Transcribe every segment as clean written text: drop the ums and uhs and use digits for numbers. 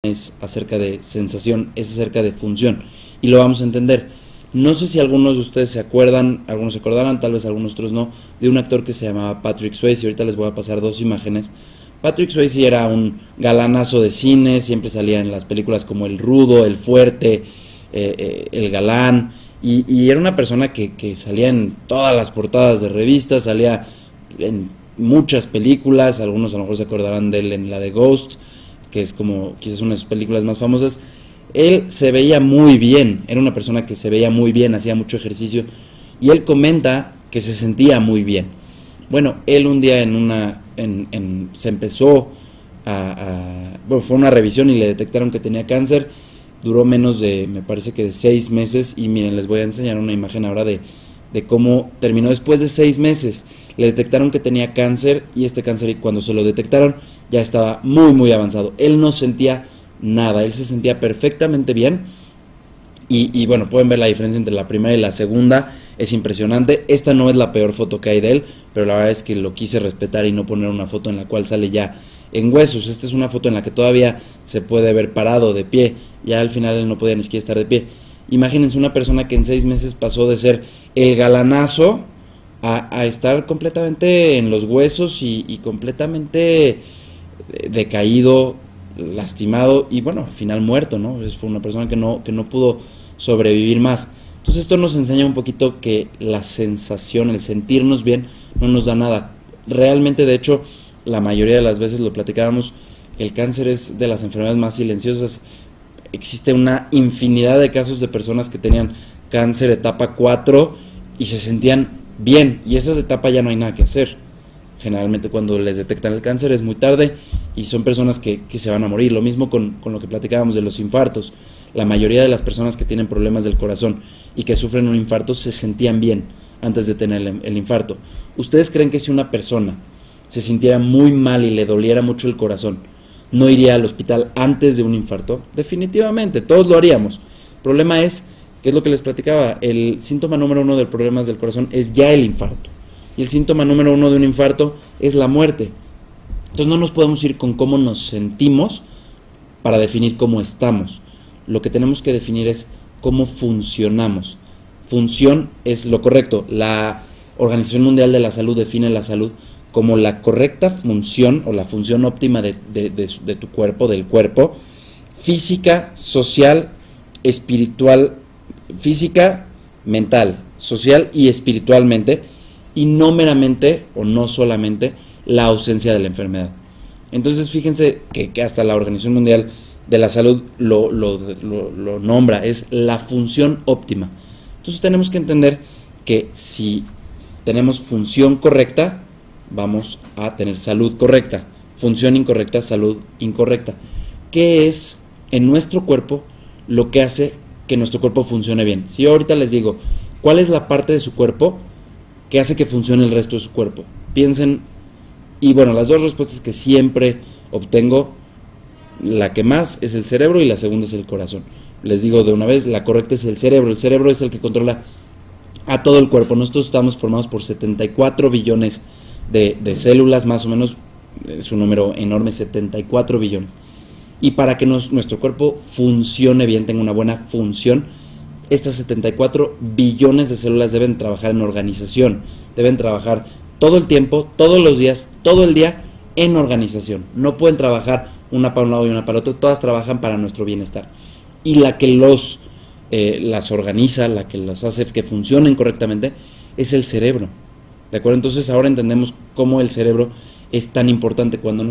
es acerca de sensación, es acerca de función, y lo vamos a entender. No sé si algunos de ustedes se acuerdan, algunos se acordarán, tal vez algunos otros no, de un actor que se llamaba Patrick Swayze. Ahorita les voy a pasar dos imágenes. Patrick Swayze era un galanazo de cine, siempre salía en las películas como el rudo, el fuerte, el galán, y era una persona que salía en todas las portadas de revistas, salía en muchas películas. Algunos a lo mejor se acordarán de él en la de Ghost, que es como quizás una de sus películas más famosas. Él se veía muy bien, era una persona que se veía muy bien, hacía mucho ejercicio, y él comenta que se sentía muy bien. Bueno, él un día se empezó bueno, fue una revisión y le detectaron que tenía cáncer. Duró menos de, me parece que de 6 meses, y miren, les voy a enseñar una imagen ahora de cómo terminó después de 6 meses. Le detectaron que tenía cáncer, y este cáncer, cuando se lo detectaron, ya estaba muy avanzado. Él no sentía nada, él se sentía perfectamente bien. Y bueno, pueden ver la diferencia entre la primera y la segunda, es impresionante. Esta no es la peor foto que hay de él, pero la verdad es que lo quise respetar y no poner una foto en la cual sale ya en huesos. Esta es una foto en la que todavía se puede ver parado, de pie. Ya al final él no podía ni siquiera estar de pie. Imagínense una persona que en 6 meses pasó de ser el galanazo a estar completamente en los huesos y completamente decaído, lastimado, y bueno, al final muerto, ¿no? Fue una persona que no pudo sobrevivir más. Entonces esto nos enseña un poquito que la sensación, el sentirnos bien, no nos da nada. Realmente, de hecho, la mayoría de las veces lo platicábamos, el cáncer es de las enfermedades más silenciosas. Existe una infinidad de casos de personas que tenían cáncer etapa 4 y se sentían bien, y esas etapas ya no hay nada que hacer. Generalmente cuando les detectan el cáncer es muy tarde y son personas que se van a morir. Lo mismo con lo que platicábamos de los infartos. La mayoría de las personas que tienen problemas del corazón y que sufren un infarto se sentían bien antes de tener el infarto. ¿Ustedes creen que si una persona se sintiera muy mal y le doliera mucho el corazón, no iría al hospital antes de un infarto? Definitivamente, todos lo haríamos. El problema es, que es lo que les platicaba, el síntoma número 1 del problemas del corazón es ya el infarto. Y el síntoma número 1 de un infarto es la muerte. Entonces no nos podemos ir con cómo nos sentimos para definir cómo estamos. Lo que tenemos que definir es cómo funcionamos. Función es lo correcto. La Organización Mundial de la Salud define la salud como la correcta función o la función óptima de tu cuerpo, del cuerpo, física, social, espiritual, física, mental, social y espiritualmente, y no meramente o no solamente la ausencia de la enfermedad. Entonces fíjense que hasta la Organización Mundial de la Salud lo nombra, es la función óptima. Entonces tenemos que entender que si tenemos función correcta, vamos a tener salud correcta. Función incorrecta, salud incorrecta. ¿Qué es en nuestro cuerpo lo que hace que nuestro cuerpo funcione bien? Si yo ahorita les digo, ¿cuál es la parte de su cuerpo que hace que funcione el resto de su cuerpo? Piensen, y bueno, las dos respuestas que siempre obtengo, la que más es el cerebro y la segunda es el corazón. Les digo de una vez, la correcta es el cerebro. El cerebro es el que controla a todo el cuerpo. Nosotros estamos formados por 74 billones de células, más o menos, es un número enorme, 74 billones. Y para que nuestro cuerpo funcione bien, tenga una buena función, estas 74 billones de células deben trabajar en organización, deben trabajar todo el tiempo, todos los días, todo el día en organización. No pueden trabajar una para un lado y una para el otro, todas trabajan para nuestro bienestar. Y la que las organiza, la que las hace que funcionen correctamente, es el cerebro. ¿De acuerdo? Entonces ahora entendemos cómo el cerebro es tan importante. Cuando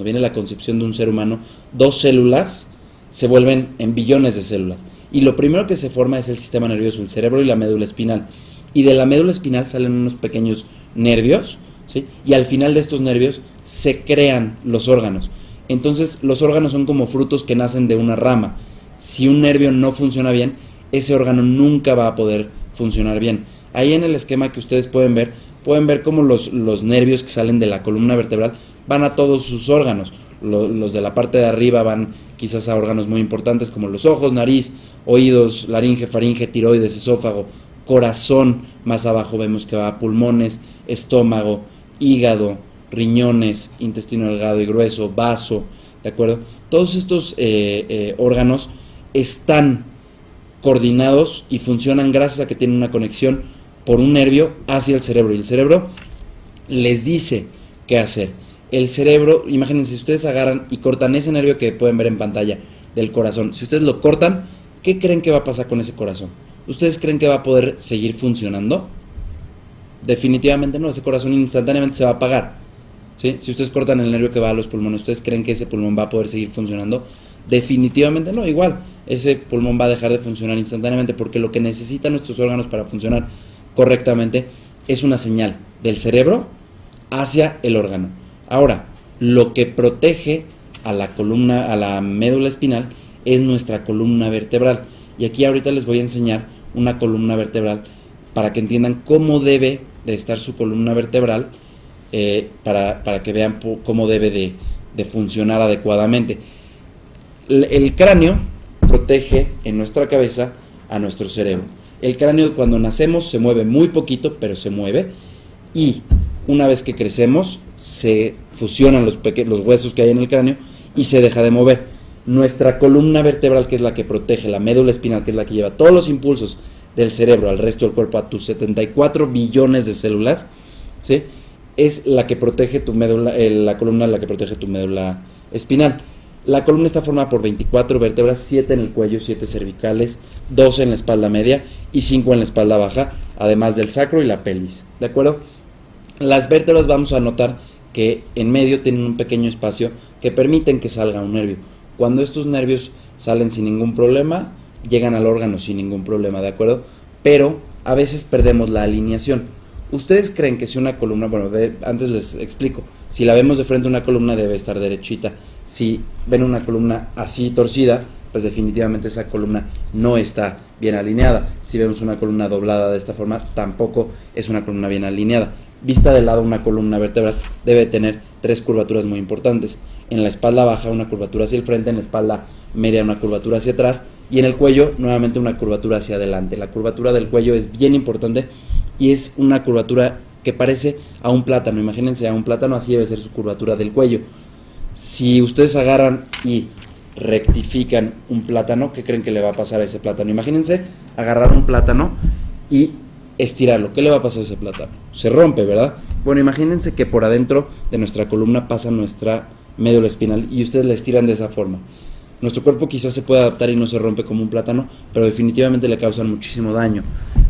viene la concepción de un ser humano, 2 células se vuelven en billones de células. Y lo primero que se forma es el sistema nervioso, el cerebro y la médula espinal. Y de la médula espinal salen unos pequeños nervios, ¿sí? Y al final de estos nervios se crean los órganos. Entonces los órganos son como frutos que nacen de una rama. Si un nervio no funciona bien, ese órgano nunca va a poder funcionar bien. Ahí en el esquema que ustedes pueden ver cómo los nervios que salen de la columna vertebral van a todos sus órganos. Los de la parte de arriba van quizás a órganos muy importantes como los ojos, nariz, oídos, laringe, faringe, tiroides, esófago, corazón. Más abajo vemos que va a pulmones, estómago, hígado, riñones, intestino delgado y grueso, vaso, ¿de acuerdo? Todos estos órganos están coordinados y funcionan gracias a que tienen una conexión por un nervio hacia el cerebro, y el cerebro les dice qué hacer. El cerebro, imagínense, si ustedes agarran y cortan ese nervio que pueden ver en pantalla del corazón, si ustedes lo cortan, ¿qué creen que va a pasar con ese corazón? ¿Ustedes creen que va a poder seguir funcionando? Definitivamente no, ese corazón instantáneamente se va a apagar, ¿sí? Si ustedes cortan el nervio que va a los pulmones, ¿ustedes creen que ese pulmón va a poder seguir funcionando? Definitivamente no, igual, ese pulmón va a dejar de funcionar instantáneamente, porque lo que necesitan nuestros órganos para funcionar correctamente es una señal del cerebro hacia el órgano. Ahora, lo que protege a la columna, a la médula espinal, es nuestra columna vertebral. Y aquí ahorita les voy a enseñar una columna vertebral para que entiendan cómo debe de estar su columna vertebral, para que vean cómo debe de funcionar adecuadamente. El cráneo protege en nuestra cabeza a nuestro cerebro. El cráneo, cuando nacemos, se mueve muy poquito, pero se mueve, y una vez que crecemos se fusionan los huesos que hay en el cráneo y se deja de mover. Nuestra columna vertebral, que es la que protege la médula espinal, que es la que lleva todos los impulsos del cerebro al resto del cuerpo, a tus 74 billones de células, ¿sí?, es la que protege tu médula, la columna la que protege tu médula espinal. La columna está formada por 24 vértebras, 7 en el cuello, 7 cervicales, 12 en la espalda media y 5 en la espalda baja, además del sacro y la pelvis, ¿de acuerdo? Las vértebras, vamos a notar que en medio tienen un pequeño espacio que permiten que salga un nervio. Cuando estos nervios salen sin ningún problema, llegan al órgano sin ningún problema, ¿de acuerdo? Pero a veces perdemos la alineación. ¿Ustedes creen que si una columna, antes les explico, si la vemos de frente, una columna debe estar derechita? Si ven una columna así torcida, pues definitivamente esa columna no está bien alineada. Si vemos una columna doblada de esta forma, tampoco es una columna bien alineada. Vista de lado, una columna vertebral debe tener 3 curvaturas muy importantes. En la espalda baja, una curvatura hacia el frente; en la espalda media, una curvatura hacia atrás; y en el cuello, nuevamente una curvatura hacia adelante. La curvatura del cuello es bien importante y es una curvatura que parece a un plátano. Imagínense a un plátano, así debe ser su curvatura del cuello. Si ustedes agarran y rectifican un plátano, ¿qué creen que le va a pasar a ese plátano? Imagínense agarrar un plátano y estirarlo. ¿Qué le va a pasar a ese plátano? Se rompe, ¿verdad? Bueno, imagínense que por adentro de nuestra columna pasa nuestra médula espinal y ustedes la estiran de esa forma. Nuestro cuerpo quizás se puede adaptar y no se rompe como un plátano, pero definitivamente le causan muchísimo daño.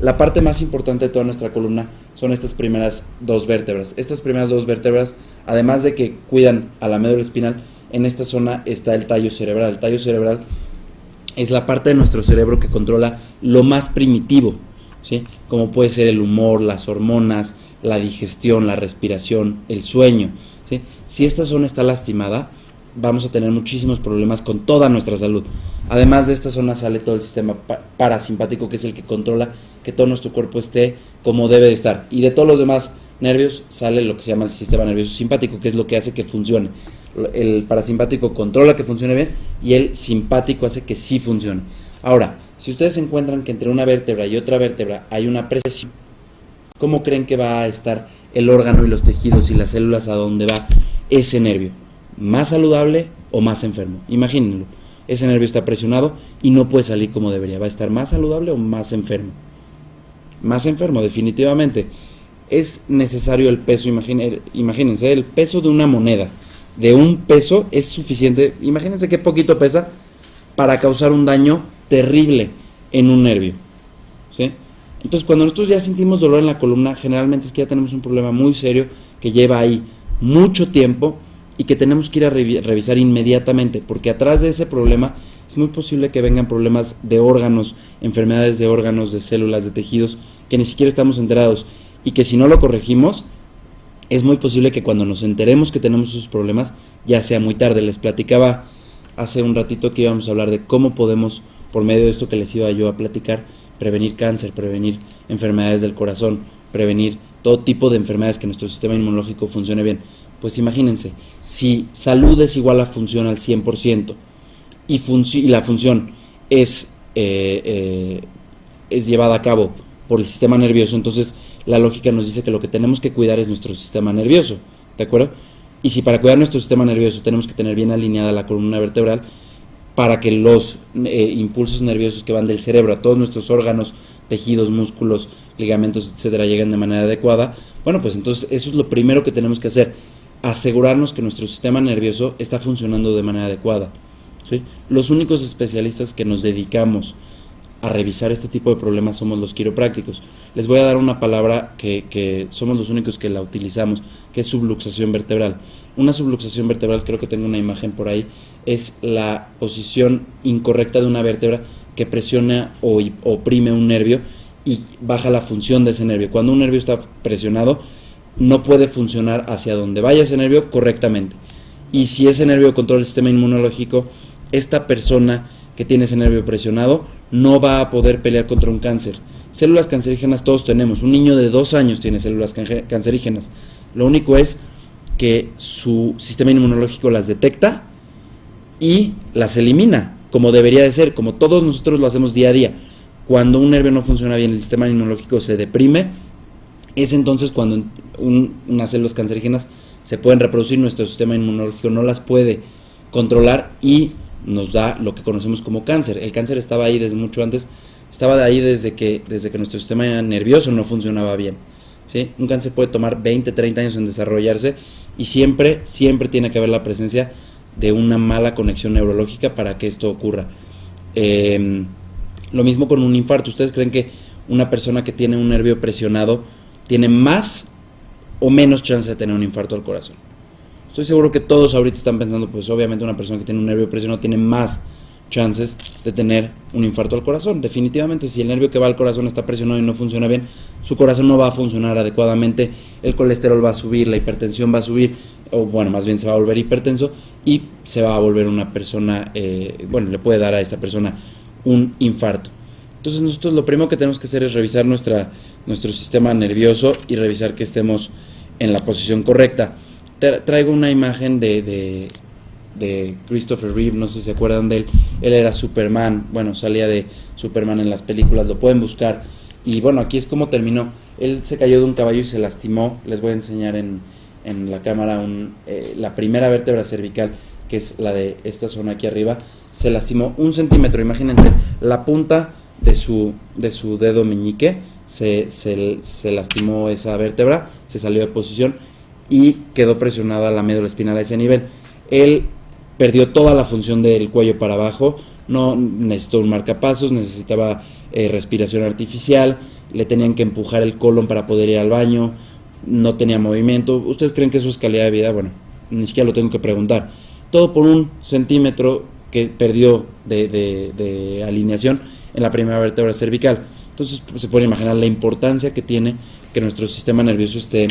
La parte más importante de toda nuestra columna son estas primeras 2 vértebras. Estas primeras 2 vértebras, además de que cuidan a la médula espinal, en esta zona está el tallo cerebral. El tallo cerebral es la parte de nuestro cerebro que controla lo más primitivo, ¿sí?, como puede ser el humor, las hormonas, la digestión, la respiración, el sueño, ¿sí? Si esta zona está lastimada, vamos a tener muchísimos problemas con toda nuestra salud. Además de esta zona sale todo el sistema parasimpático, que es el que controla que todo nuestro cuerpo esté como debe de estar. Y de todos los demás nervios sale lo que se llama el sistema nervioso simpático, que es lo que hace que funcione. El parasimpático controla que funcione bien y el simpático hace que sí funcione. Ahora, si ustedes encuentran que entre una vértebra y otra vértebra hay una presión, ¿cómo creen que va a estar el órgano y los tejidos y las células a donde va ese nervio? ¿Más saludable o más enfermo? Imagínenlo, ese nervio está presionado y no puede salir como debería. ¿Va a estar más saludable o más enfermo? Más enfermo, definitivamente. Es necesario el peso, imagínense, el peso de una moneda, de un peso, es suficiente. Imagínense qué poquito pesa para causar un daño terrible en un nervio, ¿sí? Entonces, cuando nosotros ya sentimos dolor en la columna, generalmente es que ya tenemos un problema muy serio que lleva ahí mucho tiempo y que tenemos que ir a revisar inmediatamente, porque atrás de ese problema es muy posible que vengan problemas de órganos, enfermedades de órganos, de células, de tejidos, que ni siquiera estamos enterados, y que si no lo corregimos, es muy posible que cuando nos enteremos que tenemos esos problemas, ya sea muy tarde. Les platicaba hace un ratito que íbamos a hablar de cómo podemos, por medio de esto que les iba yo a platicar, prevenir cáncer, prevenir enfermedades del corazón, prevenir todo tipo de enfermedades, que nuestro sistema inmunológico funcione bien. Pues imagínense, si salud es igual a función al 100% y la función es llevada a cabo por el sistema nervioso, entonces la lógica nos dice que lo que tenemos que cuidar es nuestro sistema nervioso, ¿de acuerdo? Y si para cuidar nuestro sistema nervioso tenemos que tener bien alineada la columna vertebral, para que los impulsos nerviosos que van del cerebro a todos nuestros órganos, tejidos, músculos, ligamentos, etcétera, lleguen de manera adecuada, bueno, pues entonces eso es lo primero que tenemos que hacer, asegurarnos que nuestro sistema nervioso está funcionando de manera adecuada, ¿sí? Los únicos especialistas que nos dedicamos a revisar este tipo de problemas somos los quiroprácticos. Les voy a dar una palabra que somos los únicos que la utilizamos, que es subluxación vertebral. Una subluxación vertebral, creo que tengo una imagen por ahí, es la posición incorrecta de una vértebra que presiona o oprime un nervio y baja la función de ese nervio. Cuando un nervio está presionado, no puede funcionar hacia donde vaya ese nervio correctamente. Y si ese nervio controla el sistema inmunológico, esta persona que tiene ese nervio presionado no va a poder pelear contra un cáncer. Células cancerígenas todos tenemos. Un niño de 2 años tiene células cancerígenas. Lo único es que su sistema inmunológico las detecta y las elimina, como debería de ser, como todos nosotros lo hacemos día a día. Cuando un nervio no funciona bien, el sistema inmunológico se deprime. Es entonces cuando unas células cancerígenas se pueden reproducir, nuestro sistema inmunológico no las puede controlar y nos da lo que conocemos como cáncer. El cáncer estaba ahí desde mucho antes, estaba ahí desde que nuestro sistema nervioso no funcionaba bien, ¿sí? Un cáncer puede tomar 20, 30 años en desarrollarse y siempre tiene que haber la presencia de una mala conexión neurológica para que esto ocurra. Lo mismo con un infarto. ¿Ustedes creen que una persona que tiene un nervio presionado tiene más o menos chance de tener un infarto al corazón? Estoy seguro que todos ahorita están pensando, pues obviamente una persona que tiene un nervio presionado tiene más chances de tener un infarto al corazón. Definitivamente, si el nervio que va al corazón está presionado y no funciona bien, su corazón no va a funcionar adecuadamente, el colesterol va a subir, la hipertensión va a subir, o bueno, más bien se va a volver hipertenso y se va a volver una persona, le puede dar a esta persona un infarto. Entonces nosotros lo primero que tenemos que hacer es revisar nuestro sistema nervioso y revisar que estemos en la posición correcta. Traigo una imagen de Christopher Reeve, no sé si se acuerdan de él. Él era Superman, bueno, salía de Superman en las películas, lo pueden buscar. Y bueno, aquí es como terminó. Él se cayó de un caballo y se lastimó. Les voy a enseñar en la cámara la primera vértebra cervical, que es la de esta zona aquí arriba. Se lastimó 1 centímetro, imagínense, la punta de su dedo meñique, se lastimó esa vértebra, se salió de posición y quedó presionada la médula espinal a ese nivel. Él perdió toda la función del cuello para abajo, no necesitó un marcapasos, necesitaba respiración artificial, le tenían que empujar el colon para poder ir al baño, no tenía movimiento. ¿Ustedes creen que eso es calidad de vida? Bueno, ni siquiera lo tengo que preguntar. Todo por 1 centímetro que perdió de alineación en la primera vértebra cervical. Entonces pues, se puede imaginar la importancia que tiene que nuestro sistema nervioso esté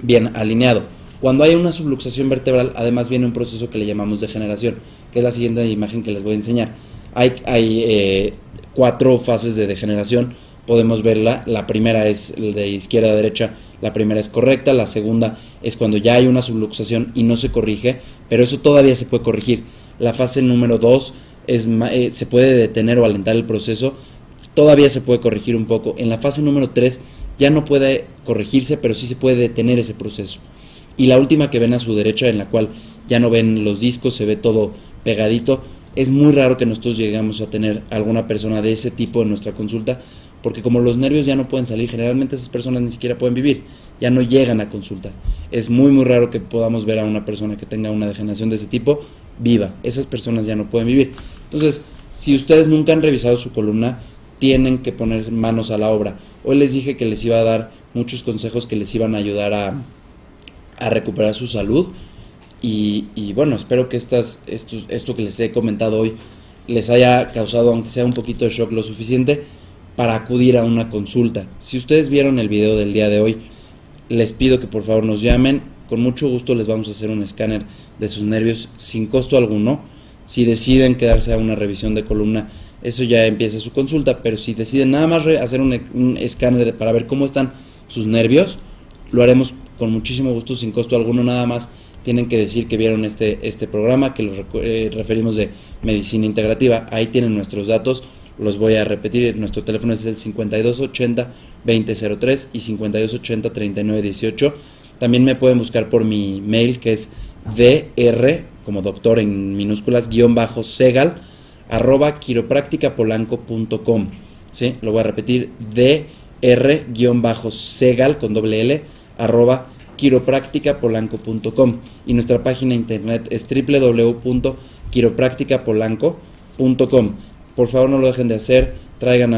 bien alineado. Cuando hay una subluxación vertebral, además viene un proceso que le llamamos degeneración, que es la siguiente imagen que les voy a enseñar. Hay 4 fases de degeneración, podemos verla. La primera es de izquierda a derecha, la primera es correcta, la segunda es cuando ya hay una subluxación y no se corrige, pero eso todavía se puede corregir. La fase número 2 se puede detener o alentar el proceso, todavía se puede corregir un poco. En la fase número 3 ya no puede corregirse, pero sí se puede detener ese proceso. Y la última que ven a su derecha, en la cual ya no ven los discos, se ve todo pegadito. Es muy raro que nosotros lleguemos a tener alguna persona de ese tipo en nuestra consulta, porque como los nervios ya no pueden salir, generalmente esas personas ni siquiera pueden vivir, ya no llegan a consulta. Es muy raro que podamos ver a una persona que tenga una degeneración de ese tipo viva. Esas personas ya no pueden vivir. Entonces, si ustedes nunca han revisado su columna, tienen que poner manos a la obra. Hoy les dije que les iba a dar muchos consejos que les iban a ayudar a recuperar su salud y bueno, espero que esto que les he comentado hoy les haya causado, aunque sea un poquito de shock, lo suficiente para acudir a una consulta. Si ustedes vieron el video del día de hoy, les pido que por favor nos llamen. Con mucho gusto les vamos a hacer un escáner de sus nervios sin costo alguno. Si deciden quedarse a una revisión de columna, eso ya empieza su consulta, pero si deciden nada más hacer un escáner para ver cómo están sus nervios, lo haremos con muchísimo gusto, sin costo alguno. Nada más tienen que decir que vieron este programa, que los referimos de Medicina Integrativa. Ahí tienen nuestros datos, los voy a repetir. Nuestro teléfono es el 5280-2003 y 5280-3918. También me pueden buscar por mi mail, que es dr, como doctor en minúsculas, _segal, @quiropracticapolanco.com. ¿Sí? Lo voy a repetir, dr_segal, con doble L, @quiropracticapolanco.com. Y nuestra página de internet es www.quiropracticapolanco.com. Por favor, no lo dejen de hacer, traigan a